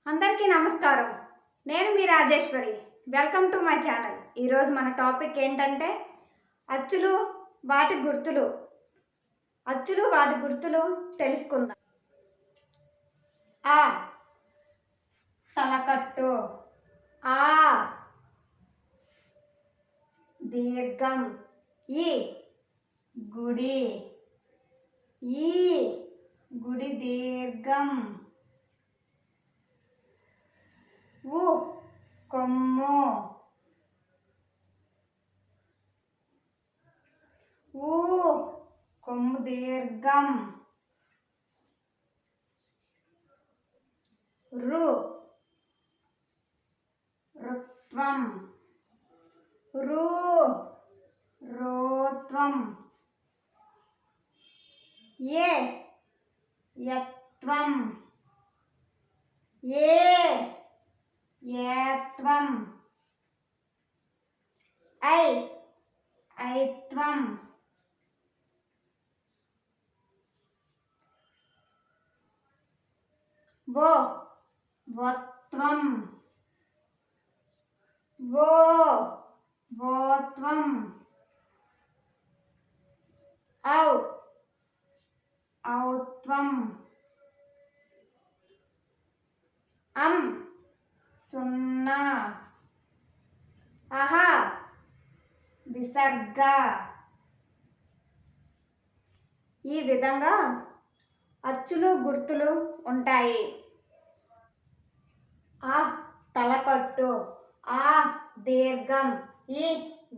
అందరికీ నమస్కారం. నేను మీ Rajeshwari. Welcome to my channel. ఈరోజు మన టాపిక్ ఏంటంటే అచ్చులు వాటి గుర్తులు. అచ్చులు వాటి గుర్తులు తెలుసుకుందాం. ఆ తలకట్టు, ఆ దీర్ఘం, ఈ గుడి, ఈ గుడి దీర్ఘం, ఊ కొమ్ము, ఊ కొమ్ము దీర్ఘం, రు రుత్వం, రు రోత్వం, ఏ యత్వం, ఏ ఏత్వం, ఐ ఐత్వం, ఓ వత్వం, ఓ ఓత్వం, ఔ ఔత్వం, సున్నా, అహ విసర్గ. ఈ విధంగా అచ్చులు గుర్తులు ఉంటాయి. ఆ తలకట్టు, ఆ దీర్ఘం, ఈ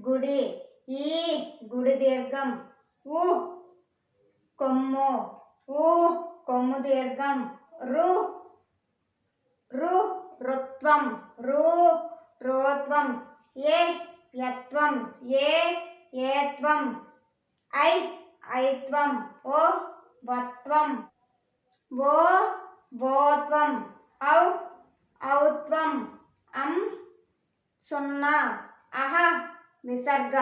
గుడి, ఈ గుడి దీర్ఘం, ఊ కొమ్ము, ఊ కొమ్ము దీర్ఘం, రు రు రుత్వం, రు రోత్వం, ఏ యత్వం, ఏ ఏత్వం, ఐ ఐత్వం, ఓ వత్వం, ఓ ఓత్వం, ఔ ఔత్వం, సున్నా, అహ విసర్గ.